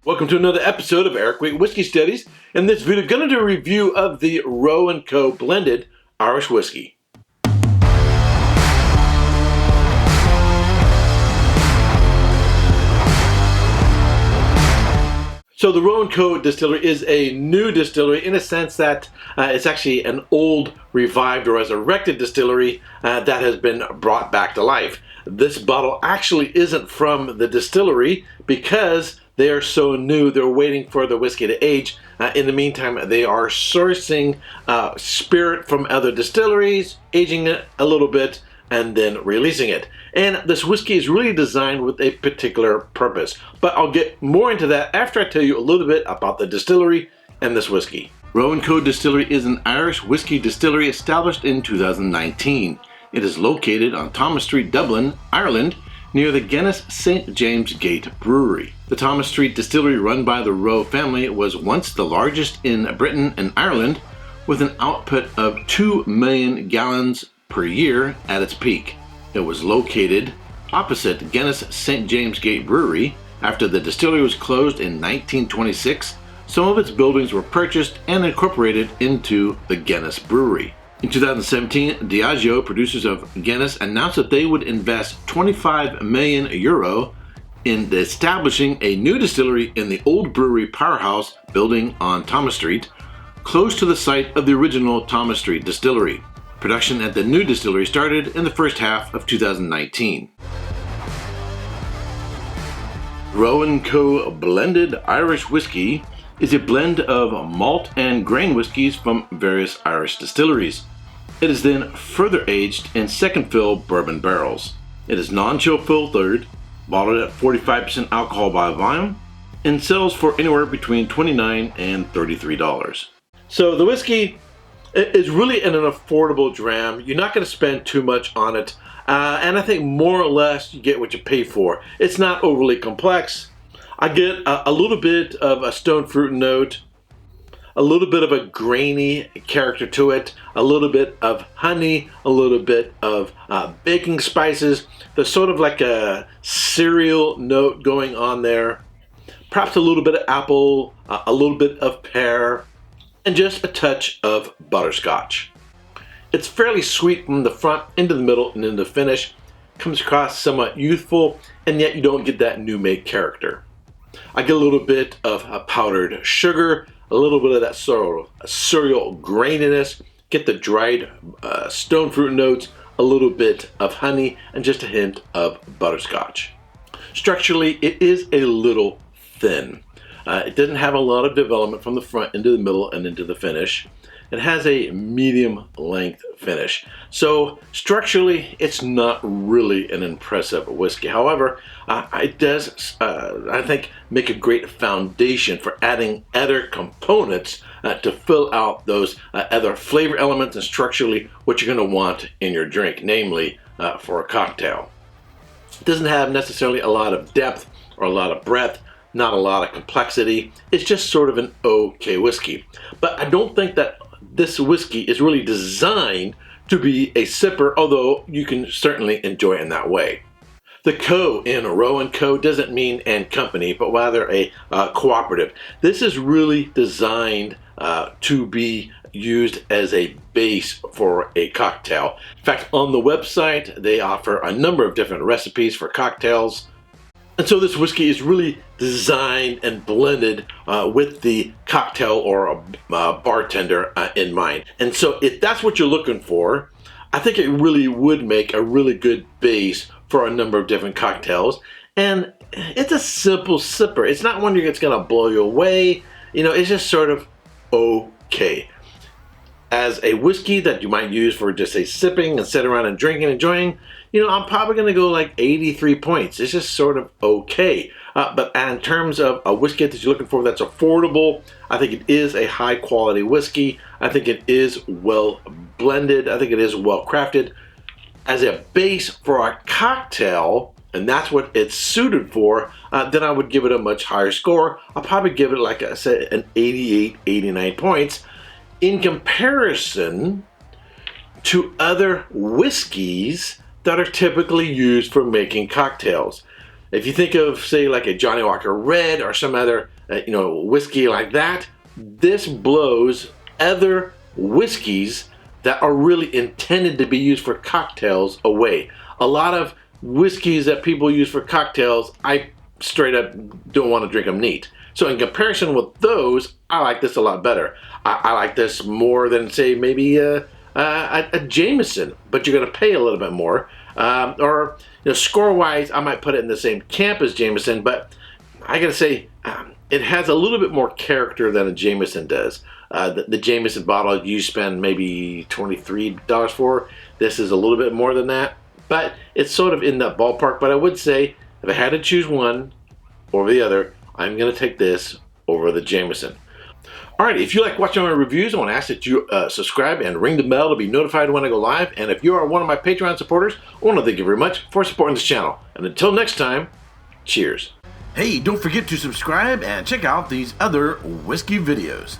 Welcome to another episode of Erik Wait Whiskey Studies. In this video, I'm going to do a review of the Roe & Co. Blended Irish Whiskey. So the Roe & Co. distillery is a new distillery in a sense that it's actually an old, revived, or resurrected distillery that has been brought back to life. This bottle actually isn't from the distillery because they are so new, they're waiting for the whiskey to age. In the meantime, they are sourcing spirit from other distilleries, aging it a little bit, and then releasing it. And this whiskey is really designed with a particular purpose. But I'll get more into that after I tell you a little bit about the distillery and this whiskey. Roe & Co. Distillery is an Irish whiskey distillery established in 2019. It is located on Thomas Street, Dublin, Ireland, near the Guinness St. James Gate Brewery. The Thomas Street distillery, run by the Roe family, was once the largest in Britain and Ireland, with an output of 2 million gallons per year at its peak. It was located opposite Guinness St. James Gate Brewery. After the distillery was closed in 1926, some of its buildings were purchased and incorporated into the Guinness Brewery. In 2017, Diageo, producers of Guinness, announced that they would invest €25 million in establishing a new distillery in the old brewery powerhouse building on Thomas Street, close to the site of the original Thomas Street distillery. Production at the new distillery started in the first half of 2019. Roe & Co. Blended Irish Whiskey is a blend of malt and grain whiskies from various Irish distilleries. It is then further aged in second fill bourbon barrels. It is non-chill filtered, bottled at 45% alcohol by volume, and sells for anywhere between $29 and $33. So the whiskey is really an affordable dram. You're not going to spend too much on it, and I think more or less you get what you pay for. It's not overly complex. I get a little bit of a stone fruit note, a little bit of a grainy character to it, a little bit of honey, a little bit of baking spices. There's sort of like a cereal note going on there. Perhaps a little bit of apple, a little bit of pear, and just a touch of butterscotch. It's fairly sweet from the front into the middle and into the finish. Comes across somewhat youthful, and yet you don't get that new make character. I get a little bit of powdered sugar, a little bit of that cereal graininess, get the dried stone fruit notes, a little bit of honey, and just a hint of butterscotch. Structurally, it is a little thin. It doesn't have a lot of development from the front into the middle and into the finish. It has a medium length finish. So structurally, it's not really an impressive whiskey. However, it does, I think, make a great foundation for adding other components to fill out those other flavor elements and structurally what you're going to want in your drink, namely for a cocktail. It doesn't have necessarily a lot of depth or a lot of breadth, not a lot of complexity. It's just sort of an okay whiskey. But I don't think that this whiskey is really designed to be a sipper, although you can certainly enjoy it in that way. The Co in Roe & Co doesn't mean and company, but rather a cooperative. This is really designed to be used as a base for a cocktail. In fact, on the website, they offer a number of different recipes for cocktails. And so this whiskey is really designed and blended with the cocktail or a bartender in mind. And so if that's what you're looking for, I think it really would make a really good base for a number of different cocktails. And it's a simple sipper. It's not one that's going to blow you away. You know, it's just sort of okay. As a whiskey that you might use for just a sipping and sit around and drinking and enjoying, you know, I'm probably going to go like 83 points. It's just sort of okay. But in terms of a whiskey that you're looking for that's affordable, I think it is a high quality whiskey. I think it is well blended. I think it is well crafted. As a base for a cocktail, and that's what it's suited for, then I would give it a much higher score. I'll probably give it, like I said, an 88, 89 points. In comparison to other whiskeys that are typically used for making cocktails. If you think of, say, like a Johnny Walker Red or some other whiskey like that, this blows other whiskeys that are really intended to be used for cocktails away. A lot of whiskeys that people use for cocktails, I straight up don't want to drink them neat. So in comparison with those, I like this a lot better. I like this more than, say, maybe a Jameson, but you're going to pay a little bit more. Or score-wise, I might put it in the same camp as Jameson, but I got to say, it has a little bit more character than a Jameson does. The Jameson bottle you spend maybe $23 for. This is a little bit more than that, but it's sort of in that ballpark. But I would say, if I had to choose one over the other, I'm going to take this over the Jameson. Alright, if you like watching my reviews, I want to ask that you subscribe and ring the bell to be notified when I go live. And if you are one of my Patreon supporters, I want to thank you very much for supporting this channel. And until next time, cheers. Hey, don't forget to subscribe and check out these other whiskey videos.